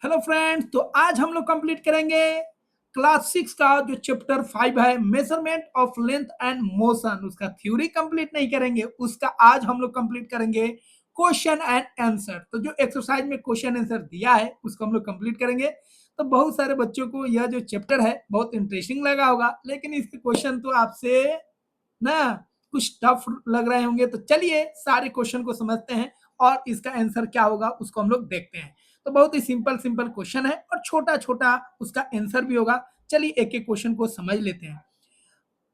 Hello friends, तो आज हम लोग कंप्लीट करेंगे क्लास 6 का जो चैप्टर 5 है, measurement of length and motion. उसका थ्योरी कंप्लीट नहीं करेंगे, उसका आज हम लोग कंप्लीट करेंगे क्वेश्चन एंड आंसर। तो जो एक्सरसाइज में क्वेश्चन आंसर दिया है उसको हम लोग कंप्लीट करेंगे। तो बहुत सारे बच्चों को यह जो चैप्टर है बहुत इंटरेस्टिंग लगा होगा, लेकिन इसके क्वेश्चन तो आपसे ना कुछ टफ लग रहे होंगे। तो चलिए सारे क्वेश्चन को समझते हैं और इसका आंसर क्या होगा उसको हम लोग देखते हैं। तो बहुत ही सिंपल सिंपल क्वेश्चन है और छोटा छोटा उसका आंसर भी होगा। चलिए एक एक क्वेश्चन को समझ लेते हैं।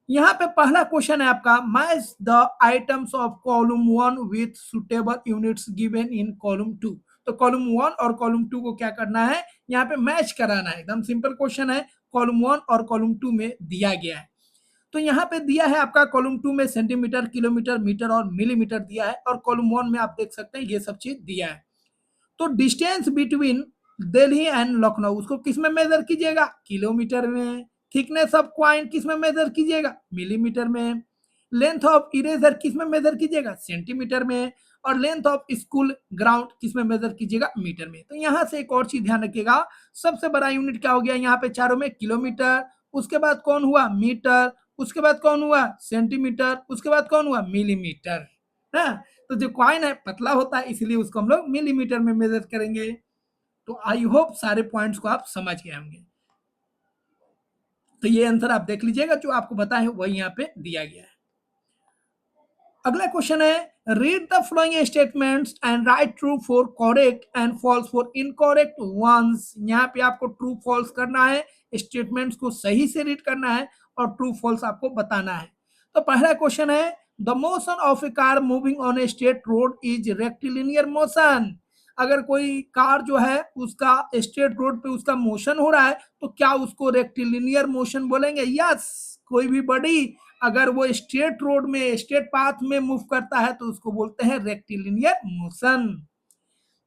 यहाँ पे पहला क्वेश्चन है आपका, match the items of column 1 with suitable units given in column 2। तो कॉलम 1 और कॉलम 2 को क्या करना है, यहाँ पे मैच कराना है। एकदम सिंपल क्वेश्चन है, कॉलम 1 और कॉलम 2 में दिया गया है। तो यहाँ पे दिया है आपका कॉलम 2 में सेंटीमीटर, किलोमीटर, मीटर और मिलीमीटर दिया है, और कॉलम 1 में आप देख सकते हैं ये सब चीज दिया है। तो distance between Delhi and Lucknow उसको किस में मेजर कीजिएगा, किलोमीटर में। थिकनेस ऑफ क्वाइन किस में मेजर कीजिएगा, मिलीमीटर में। लेंथ ऑफ इरेजर किस में मेजर कीजिएगा, सेंटीमीटर में। और लेंथ ऑफ स्कूल ग्राउंड किस में मेजर कीजिएगा, मीटर में। तो यहाँ से एक और चीज ध्यान रखिएगा, सबसे बड़ा यूनिट क्या हो गया यहाँ पे चारों में, किलोमीटर। उसके बाद कौन हुआ, मीटर। उसके बाद कौन हुआ, सेंटीमीटर। उसके बाद कौन हुआ, मिलीमीटर। है। तो जो कॉइन है पतला होता है, इसलिए उसको हम लोग मिलीमीटर में मेजर करेंगे। तो आई होप सारे पॉइंट्स को आप समझ गए होंगे। तो ये आंसर आप देख लीजिएगा, जो आपको बताए वही यहाँ पे दिया गया है। अगला क्वेश्चन है, read the following statements and write true for correct and false for incorrect ones. यहाँ पे आपको ट्रू फॉल्स करना है, स्टेटमेंट्स को सही से रीड करना है और ट्रू फॉल्स आपको बताना है। तो पहला क्वेश्चन है, the motion of A car moving on a straight road is rectilinear motion. अगर कोई कार जो है उसका स्ट्रेट रोड पे उसका मोशन हो रहा है तो क्या उसको रेक्टिलिनियर मोशन बोलेंगे? यस। कोई भी बॉडी अगर वो स्ट्रेट रोड में, स्ट्रेट पाथ में मूव करता है तो उसको बोलते हैं रेक्टिलिनियर मोशन।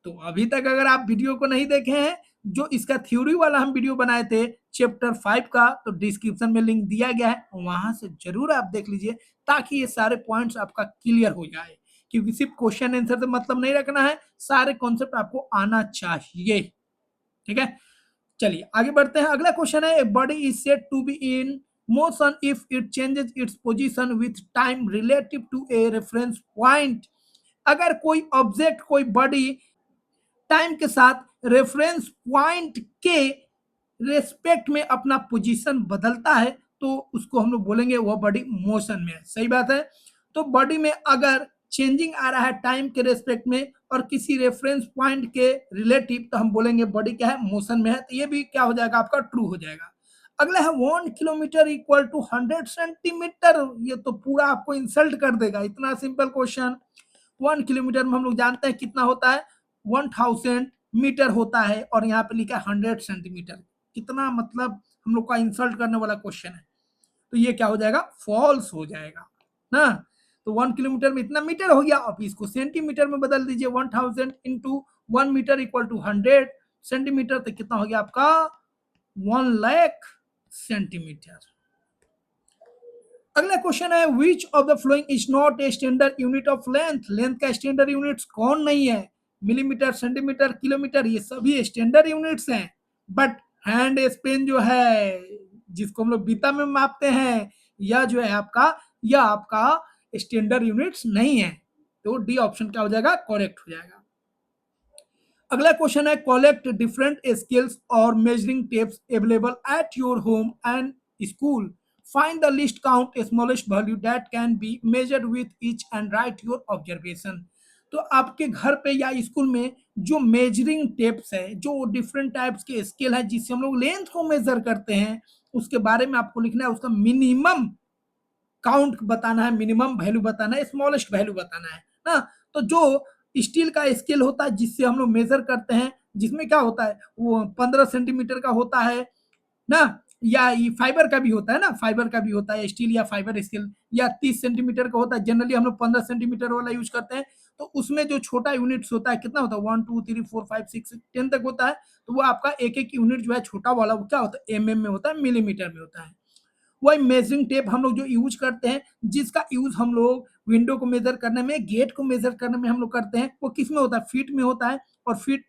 तो अभी तक अगर आप वीडियो को नहीं देखे हैं, जो इसका थ्योरी वाला हम वीडियो बनाए थे चैप्टर 5 का, तो डिस्क्रिप्शन में लिंक दिया गया है, वहां से जरूर आप देख लीजिए, ताकि ये सारे पॉइंट्स आपका क्लियर हो जाए। क्योंकि सिर्फ क्वेश्चन आंसर से मतलब नहीं रखना है, सारे कॉन्सेप्ट आपको आना चाहिए। ठीक है, चलिए आगे बढ़ते हैं। अगला क्वेश्चन है, a body is said to be in motion if it changes its position with time relative to a reference point. अगर कोई ऑब्जेक्ट, कोई बॉडी टाइम के साथ रेफरेंस पॉइंट के रेस्पेक्ट में अपना पोजीशन बदलता है तो उसको हम लोग बोलेंगे वह बॉडी मोशन में है। सही बात है। तो बॉडी में अगर चेंजिंग आ रहा है टाइम के रेस्पेक्ट में और किसी रेफरेंस पॉइंट के रिलेटिव, तो हम बोलेंगे बॉडी क्या है, मोशन में है। तो ये भी क्या हो जाएगा, आपका ट्रू हो जाएगा। अगला है 1 किलोमीटर इक्वल टू 100 सेंटीमीटर। ये तो पूरा आपको इंसल्ट कर देगा, इतना सिंपल क्वेश्चन। 1 किलोमीटर में हम लोग जानते हैं कितना होता है, 1000 मीटर होता है, और यहाँ पे लिखा है 100 सेंटीमीटर। कितना मतलब हम लोग का इंसल्ट करने वाला क्वेश्चन है। तो ये क्या हो जाएगा, फॉल्स हो जाएगा ना। तो 1 किलोमीटर में इतना मीटर हो गया, अब इसको सेंटीमीटर में बदल दीजिए। 1000 into 1 metre equal to 100 centimetre. तो कितना हो गया आपका, 1,00,000 सेंटीमीटर। अगला क्वेश्चन है, which of the following is not a standard unit of length. Length का स्टैंडर्ड यूनिट्स कौन नहीं है? मिलीमीटर, सेंटीमीटर, किलोमीटर, ये सभी स्टैंडर्ड यूनिट्स हैं। बट हैंड स्पेन जो है, जिसको हम लोग बीता में मापते हैं, यह जो है आपका, यह आपका स्टैंडर्ड यूनिट्स नहीं है। तो डी ऑप्शन क्या हो जाएगा, करेक्ट हो जाएगा। अगला क्वेश्चन है, कलेक्ट डिफरेंट स्केल्स और measuring tapes available at your home and school. Find the list, count smallest value that can be measured with each and right your observation. तो आपके घर पे या स्कूल में जो मेजरिंग टेप्स है, जो डिफरेंट टाइप्स के स्केल है जिससे हम लोग लेंथ को मेजर करते हैं, उसके बारे में आपको लिखना है। उसका मिनिमम काउंट बताना है, मिनिमम वैल्यू बताना है, स्मॉलेस्ट वैल्यू बताना है ना। तो जो स्टील का स्केल होता है जिससे हम लोग मेजर करते हैं, जिसमें क्या होता है, वो 15 सेंटीमीटर का होता है ना, या ये फाइबर का भी होता है ना, फाइबर का भी होता है स्टील या फाइबर स्केल, या 30 सेंटीमीटर का होता है। जनरली हम लोग 15 सेंटीमीटर वाला यूज करते हैं। तो उसमें जो छोटा यूनिट्स होता है, कितना होता है, 1 2 3 4 5 6 10 तक होता है। तो वो आपका एक एक यूनिट जो है छोटा वाला, वो क्या होता है, एमएम में होता है, मिलीमीटर में होता है। वही मेजरिंग टेप हम लोग जो यूज करते हैं, जिसका यूज हम लोग विंडो को मेजर करने में, गेट को मेजर करने में हम लोग करते हैं, वो किस में होता है, फीट में होता है। और फीट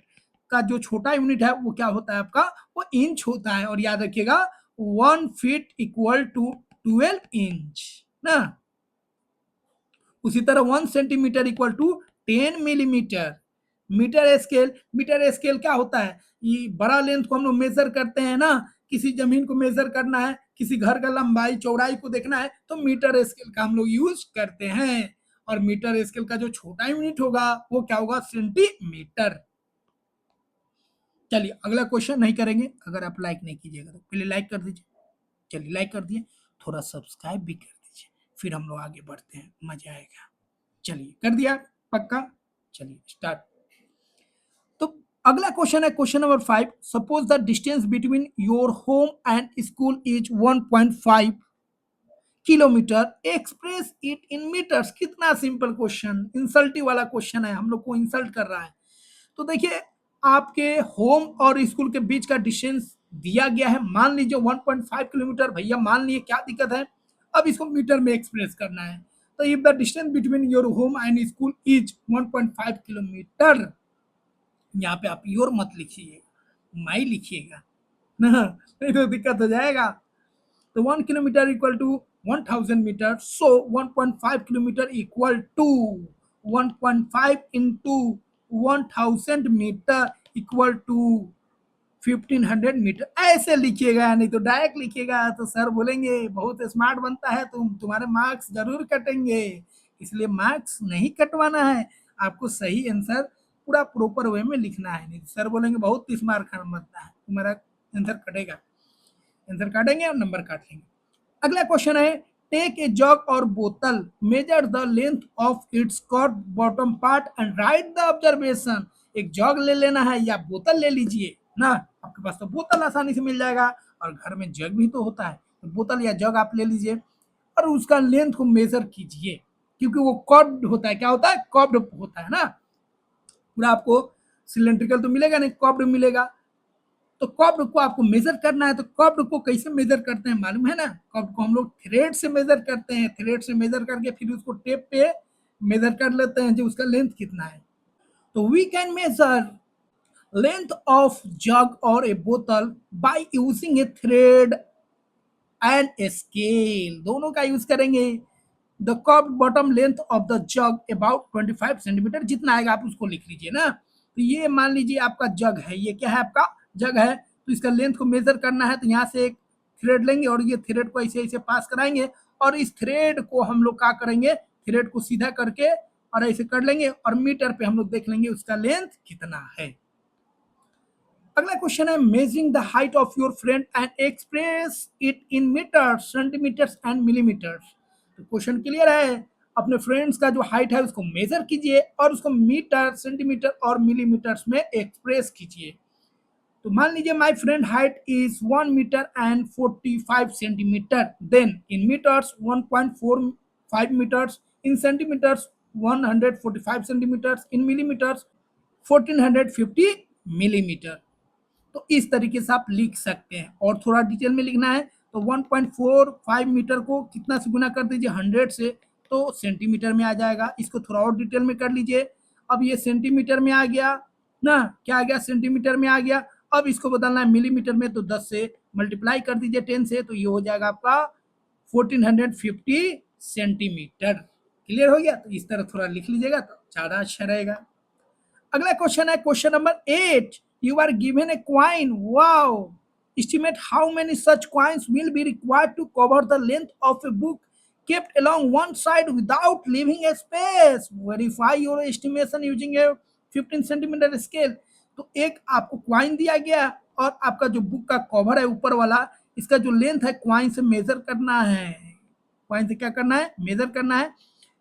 का जो छोटा यूनिट है वो क्या होता है आपका, वो इंच होता है। और याद रखिएगा 1 फीट इक्वल टू 12 इंच ना। उसी तरह 1 centimetre equal to 10 millimetre. Metre scale क्या होता है, ये बड़ा लेंथ को हम लोग मेजर करते हैं ना, किसी जमीन को मेजर करना है, किसी घर का लंबाई चौड़ाई को देखना है तो मीटर स्केल का हम लोग यूज करते हैं। और मीटर स्केल का जो छोटा यूनिट होगा वो क्या होगा, सेंटीमीटर। चलिए अगला क्वेश्चन नहीं करेंगे, अगर आप लाइक नहीं कीजिएगा तो पहले लाइक कर दीजिए। चलिए लाइक कर दिए, थोड़ा सब्सक्राइब भी कर दीजिए, फिर हम लोग आगे बढ़ते हैं, मजा आएगा। चलिए कर दिया पक्का, चलिए स्टार्ट। तो अगला क्वेश्चन है question number 5। Suppose the distance between your home and school is 1.5 kilometre, express it in metres. कितना सिंपल क्वेश्चन, इंसल्टिव वाला क्वेश्चन है, हम लोग को इंसल्ट कर रहा है। तो देखिए आपके होम और स्कूल के बीच का डिस्टेंस दिया गया है, मान लीजिए 1.5 किलोमीटर। भैया मान लीजिए, क्या दिक्कत है, अब इसको मीटर में एक्सप्रेस करना है। तो if the distance between your home and school is 1.5 kilometre, यहाँ पे आप योर मत लिखिए, माई लिखिएगा ना, नहीं तो दिक्कत हो जाएगा। तो 1 kilometre equal to 1000 metre, so 1.5 kilometre equal to 1.5 into 1000 metre equal to 1500 metre, ऐसे लिखिएगा, नहीं तो डायरेक्ट लिखिएगा तो सर बोलेंगे बहुत स्मार्ट बनता है तुम्हारे मार्क्स जरूर कटेंगे। इसलिए मार्क्स नहीं कटवाना है, आपको सही आंसर पूरा प्रॉपर वे में लिखना है, नहीं सर बोलेंगे बहुत स्मार्ट बनता है, तुम्हारा आंसर कटेगा। आंसर काटेंगे और नंबर काट लेंगे। अगला क्वेश्चन है, टेक ए जग और बोतल, measure the length of its curve bottom part and right the observation. एक जग ले लेना है या बोतल ले लीजिए ना, आपके पास तो बोतल आसानी से मिल जाएगा और घर में जग भी तो होता है, तो बोतल या जग आप ले लीजिए और उसका लेंथ को मेजर कीजिए, क्योंकि वो कर्व्ड होता है, क्या होता है, कर्व्ड होता है ना, पूरा आपको सिलेंड्रिकल तो मिलेगा नहीं, कर्व्ड मिलेगा। तो कर्व्ड को आपको मेजर करना है, तो कर्व्ड को कैसे मेजर करते हैं मालूम है ना, कर्व्ड को हम लोग थ्रेड से मेजर करते हैं, थ्रेड से मेजर करके फिर उसको टेप पे मेजर कर लेते हैं जो उसका लेंथ कितना है। तो we can measure length of jug और ए बोतल by using a thread and a scale, दोनों का यूज करेंगे। The curved bottom length of the jug about 25 centimetre, जितना आएगा आप उसको लिख लीजिए ना। तो ये मान लीजिए आपका जग है, ये क्या है आपका जग है, तो इसका लेंथ को मेजर करना है, तो यहाँ से एक थ्रेड लेंगे और ये थ्रेड को ऐसे ऐसे पास कराएंगे और इस थ्रेड को हम लोग क्या करेंगे, थ्रेड को सीधा करके और ऐसे कर लेंगे और मीटर पे हम लोग देख लेंगे उसका लेंथ कितना है। अगला क्वेश्चन है, measuring the height of your friend and express it in metres, centimetres and millimetres. तो क्वेश्चन क्लियर है, अपने फ्रेंड्स का जो हाइट है उसको मेजर कीजिए और उसको मीटर, सेंटीमीटर और मिलीमीटर्स में एक्सप्रेस कीजिए। तो मान लीजिए my friend height is 1 metre and 45 centimetre, then in metres 1.45 metres, in centimetres 145 centimetres, in millimetres 1450 millimetre. तो इस तरीके से आप लिख सकते हैं। और थोड़ा डिटेल में लिखना है तो 1.45 मीटर को कितना से गुना कर दीजिए, 100 से, तो सेंटीमीटर में आ जाएगा। इसको थोड़ा और डिटेल में कर लीजिए, अब ये सेंटीमीटर में आ गया ना, क्या आ गया, सेंटीमीटर में आ गया। अब इसको बदलना है मिलीमीटर में, तो 10 से मल्टीप्लाई कर दीजिए 10 से, तो ये हो जाएगा आपका 1450 सेंटीमीटर। क्लियर हो गया, तो इस तरह थोड़ा लिख लीजिएगा तो ज्यादा अच्छा रहेगा। अगला क्वेश्चन है question number 8। You are given a coin. Wow. Estimate how many such coins will be required to cover the length of a book kept along one side without leaving a space. Verify your estimation using a 15 centimeter scale. तो एक आपको coin दिया गया और आपका जो book का cover है ऊपर वाला, इसका जो लेंथ है क्वाइन से मेजर करना है, क्वाइन से क्या करना है, मेजर करना है।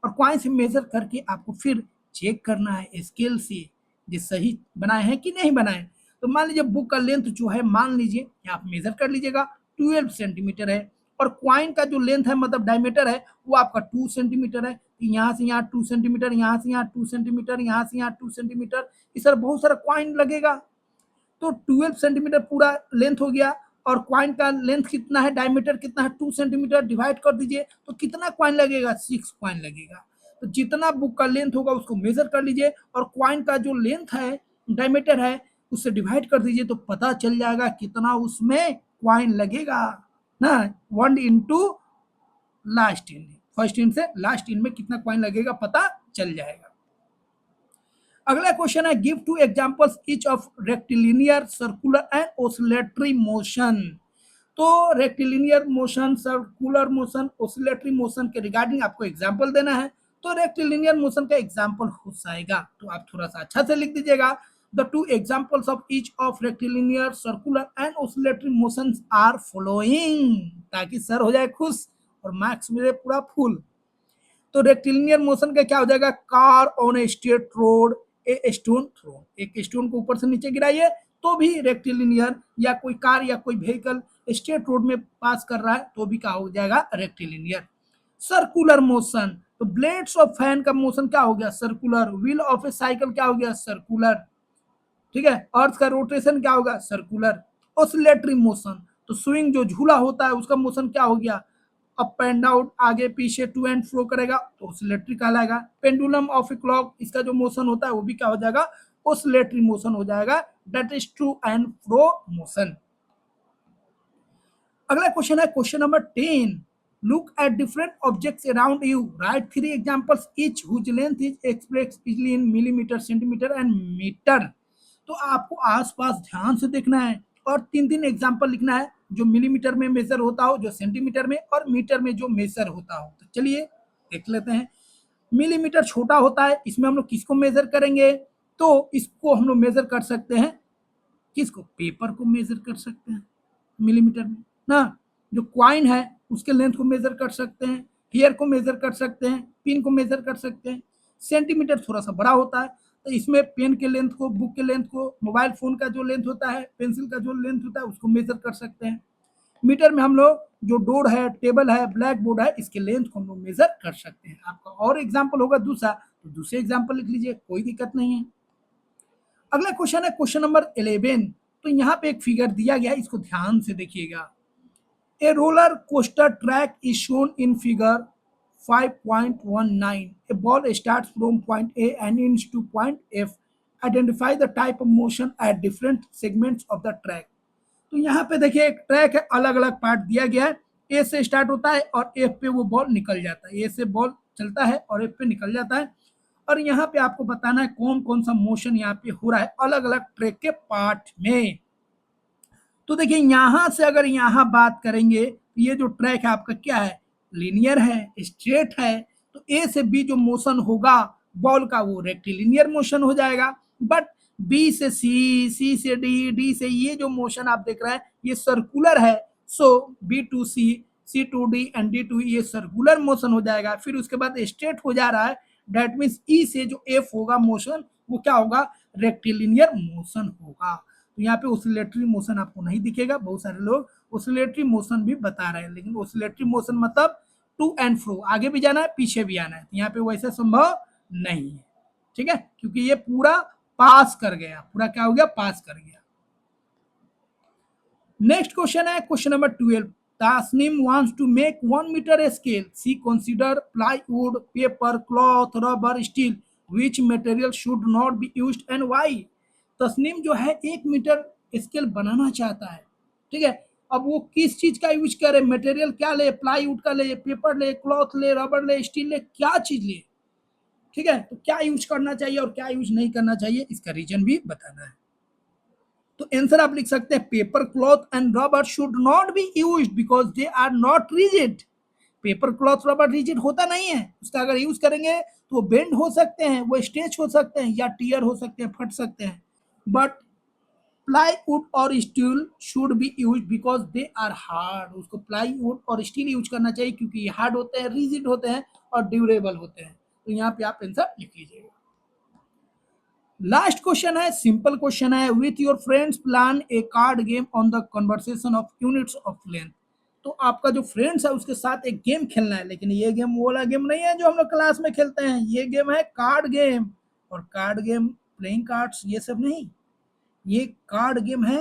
और क्वाइन से मेजर करके आपको फिर चेक करना है स्केल से ये सही बनाए हैं कि नहीं बनाए। तो मान लीजिए बुक का लेंथ जो है, मान लीजिए आप मेजर कर लीजिएगा 12 सेंटीमीटर है और क्वाइन का जो लेंथ है मतलब डायमीटर है वो आपका 2 सेंटीमीटर है। यहाँ से यहाँ 2 सेंटीमीटर, यहाँ से यहाँ 2 सेंटीमीटर, यहाँ से यहाँ 2 सेंटीमीटर, इस तरह बहुत सारा क्वाइन लगेगा। तो 12 सेंटीमीटर पूरा लेंथ हो गया और क्वाइन का लेंथ कितना है, डायमीटर कितना है, 2 सेंटीमीटर, डिवाइड कर दीजिए तो कितना क्वाइन लगेगा, 6 क्वाइन लगेगा। तो जितना बुक का लेंथ होगा उसको मेजर कर लीजिए और क्वाइन का जो लेंथ है, डायमीटर है, उससे डिवाइड कर दीजिए तो पता चल जाएगा कितना उसमें क्वाइन लगेगा ना। 1 into last in, first in से लास्ट इन में कितना क्वाइन लगेगा पता चल जाएगा। अगला क्वेश्चन है give 2 examples each of rectilinear, circular and oscillatory motion. तो rectilinear motion, circular motion, oscillatory motion के रिगार्डिंग आपको एग्जांपल देना है। तो रेक्टिलिनियर मोशन का एग्जांपल हो जाएगा, तो आप थोड़ा सा अच्छा से लिख दीजिएगा। The 2 examples of each of rectilinear, circular and oscillatory motions are following, ताकि सर हो जाए खुश और मार्क्स मेरे पूरा फुल। तो रेक्टिलिनियर मोशन का क्या हो जाएगा, car on a straight road a stone throw, एक स्टोन को ऊपर से नीचे गिराइए तो भी रेक्टिलिनियर, या कोई कार या कोई व्हीकल स्ट्रेट रोड में पास कर रहा है तो भी क्या हो जाएगा, रेक्टिलिनियर। सर्कुलर मोशन, तो ब्लेड्स ऑफ फैन का मोशन क्या हो गया, circular. Wheel of A cycle क्या हो गया, सर्कुलर, ठीक है। अर्थ का रोटेशन क्या होगा, सर्कुलर। ऑसिलेटरी मोशन, तो स्विंग जो झूला होता है उसका मोशन क्या हो गया, अप एंड डाउन, आगे पीछे टू एंड फ्रो करेगा तो ऑसिलेटरी कहलाएगा। पेंडुलम ऑफ ए क्लॉक, इसका जो मोशन होता है वो भी क्या हो जाएगा, ऑसिलेटरी मोशन हो जाएगा, that is to and fro motion. अगला क्वेश्चन है question number 10, look at different objects around you, write 3 examples each whose length is expressed easily in millimetre, centimetre and metre. तो आपको आसपास ध्यान से देखना है और 3 एग्जांपल लिखना है जो मिलीमीटर में मेजर होता हो, जो सेंटीमीटर में और मीटर में जो मेजर होता हो। तो चलिए देख लेते हैं। मिलीमीटर छोटा होता है, इसमें हम लोग किसको मेजर करेंगे, तो इसको हम लोग मेजर कर सकते हैं, किसको, पेपर को मेजर कर सकते हैं मिलीमीटर में ना। जो क्वाइन है उसके लेंथ को मेजर कर सकते हैं, हेयर को मेजर कर सकते हैं, पिन को मेजर कर सकते हैं। सेंटीमीटर थोड़ा सा बड़ा होता है, तो इसमें पेन के लेंथ को, बुक के लेंथ को, मोबाइल फोन का जो लेंथ होता है, पेंसिल का जो लेंथ होता है उसको मेजर कर सकते हैं। मीटर में हम लोग जो डोर है, टेबल है, ब्लैक बोर्ड है, इसके लेंथ को हम लोग मेजर कर सकते हैं। आपका और एग्जाम्पल होगा दूसरा, तो दूसरे एग्जाम्पल लिख लीजिए, कोई दिक्कत नहीं है। अगला क्वेश्चन है क्वेश्चन नंबर 11। तो यहाँ पे एक फिगर दिया गया है, इसको ध्यान से देखिएगा। A roller coaster track is shown in figure 5.19. A ball starts from point A and ends to point F. Identify the type of motion at different segments of the track. तो यहाँ पे देखिए एक ट्रैक है, अलग अलग part दिया गया है। ए से स्टार्ट होता है और एफ पे वो बॉल निकल जाता है, ए से बॉल चलता है और एफ पे निकल जाता है। और यहाँ पे आपको बताना है कौन कौन सा मोशन यहाँ पे हो रहा है अलग अलग ट्रैक के पार्ट में। तो देखिए यहाँ से अगर यहाँ बात करेंगे, ये जो ट्रैक है आपका क्या है, लीनियर है, स्ट्रेट है। तो ए से बी जो मोशन होगा बॉल का वो रेक्टिलिनियर मोशन हो जाएगा। बट बी से सी, सी से डी, डी से ये जो मोशन आप देख रहे हैं ये सर्कुलर है। So B to C, C to D and D to ये सर्कुलर मोशन हो जाएगा। फिर उसके बाद स्ट्रेट हो जा रहा है, दैट मीन्स ई से जो एफ होगा मोशन वो क्या होगा, रेक्टिलिनियर मोशन होगा। तो यहाँ पे ऑसिलेटरी मोशन आपको नहीं दिखेगा, बहुत सारे लोग ऑसिलेटरी मोशन भी बता रहे हैं, लेकिन ऑसिलेटरी मोशन मतलब टू एंड फ्रो, आगे भी जाना है पीछे भी आना है, तो यहाँ पे वैसा संभव नहीं है, ठीक है, क्योंकि ये पूरा पास कर गया, पूरा क्या हो गया, पास कर गया। नेक्स्ट क्वेश्चन है question number 12। Tasnim wants to make 1 meter scale. She consider plywood, paper, cloth, rubber, steel. Which material should not be used and why? Tasneem जो है 1 मीटर स्केल बनाना चाहता है, ठीक है। अब वो किस चीज का यूज करे, मटेरियल क्या ले, प्लाईवुड का ले, पेपर ले, क्लॉथ ले, रबर ले, स्टील ले, क्या चीज ले, ठीक है। तो क्या यूज करना चाहिए और क्या यूज नहीं करना चाहिए इसका रीजन भी बताना है। तो आंसर आप लिख सकते हैं paper, cloth and rubber should not be used because they are not rigid. Paper, cloth, rubber rigid होता नहीं है, उसका अगर यूज करेंगे तो वो बेंड हो सकते हैं, वो स्ट्रेच हो सकते हैं या टीयर हो सकते हैं, फट सकते हैं। बट प्लाईवुड और steel should be use because they are hard. उसको प्लाईवुड और स्टील यूज करना चाहिए क्योंकि ये हार्ड होते हैं, रिजिड होते हैं और ड्यूरेबल होते हैं। तो यहाँ पे आप आंसर लिख लीजिएगा। लास्ट क्वेश्चन है, सिंपल क्वेश्चन है। With your friends plan A card game on the conversation of units of length. तो आपका जो फ्रेंड्स है उसके साथ एक गेम खेलना है, लेकिन ये गेम वो वाला गेम नहीं है जो हम लोग क्लास में खेलते हैं, ये गेम है कार्ड गेम। और कार्ड गेम प्लेइंग कार्ड्स ये सब नहीं, ये कार्ड गेम है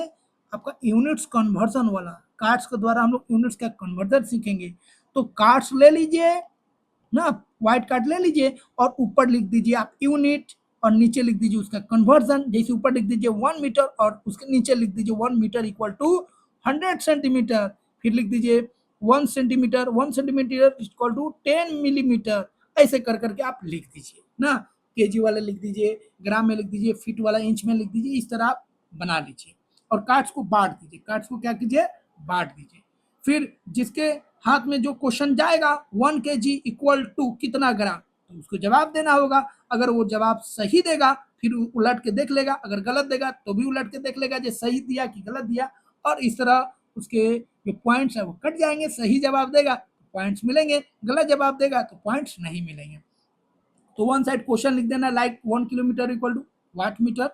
आपका यूनिट्स कन्वर्जन वाला। कार्ड्स के द्वारा हम लोग यूनिट्स का कन्वर्जन सीखेंगे। तो कार्ड्स ले लीजिए ना, व्हाइट कार्ड ले लीजिए और ऊपर लिख दीजिए आप यूनिट, और नीचे लिख दीजिए उसका कन्वर्जन, जैसे ऊपर लिख दीजिए 1 मीटर और उसके नीचे लिख दीजिए 1 मीटर इक्वल टू 100 सेंटीमीटर, फिर लिख दीजिए 1 centimetre, 1 centimetre equal to 10 millimetre, ऐसे कर करके आप लिख दीजिए ना। केजी वाला लिख दीजिए, ग्राम में लिख दीजिए, फीट वाला इंच में लिख दीजिए, इस तरह आप बना लीजिए और कार्ड्स को बांट दीजिए। कार्ड्स को क्या कीजिए, बांट दीजिए। फिर जिसके हाथ में जो क्वेश्चन जाएगा 1 केजी इक्वल टू कितना ग्राम, तो उसको जवाब देना होगा। अगर वो जवाब सही देगा फिर उलट के देख लेगा, अगर गलत देगा तो भी उलट के देख लेगा जो सही दिया कि गलत दिया, और इस तरह उसके जो पॉइंट्स है वो कट जाएंगे। सही जवाब देगा तो पॉइंट्स मिलेंगे, गलत जवाब देगा तो पॉइंट्स नहीं मिलेंगे। तो वन साइड क्वेश्चन लिख देना like 1 kilometre equal to what metre,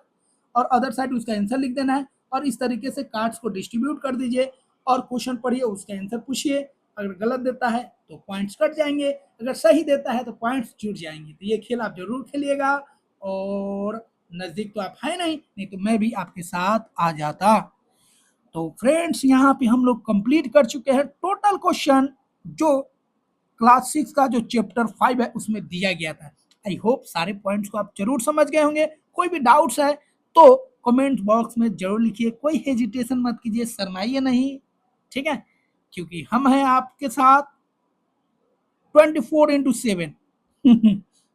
और अदर साइड उसका आंसर लिख देना है, और इस तरीके से कार्ड्स को डिस्ट्रीब्यूट कर दीजिए और क्वेश्चन पढ़िए, उसका आंसर पूछिए। अगर गलत देता है तो पॉइंट्स कट जाएंगे, अगर सही देता है तो पॉइंट्स जुड़ जाएंगे। तो ये खेल आप जरूर खेलिएगा, और नजदीक तो आप है नहीं तो मैं भी आपके साथ आ जाता। तो फ्रेंड्स यहाँ पे हम लोग कंप्लीट कर चुके हैं टोटल क्वेश्चन जो क्लास 6 का जो चैप्टर 5 है उसमें दिया गया था। आई होप सारे पॉइंट्स को आप जरूर समझ गए होंगे। कोई भी डाउट्स है तो कमेंट बॉक्स में जरूर लिखिए, कोई हेजिटेशन मत कीजिए, शर्माइए नहीं, ठीक है, क्योंकि हम हैं आपके साथ 24/7।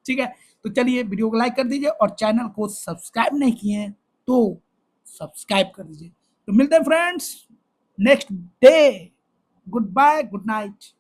ठीक है, तो चलिए वीडियो को लाइक कर दीजिए और चैनल को सब्सक्राइब नहीं किए हैं तो सब्सक्राइब कर दीजिए। तो मिलते हैं friends next day. Goodbye, good night.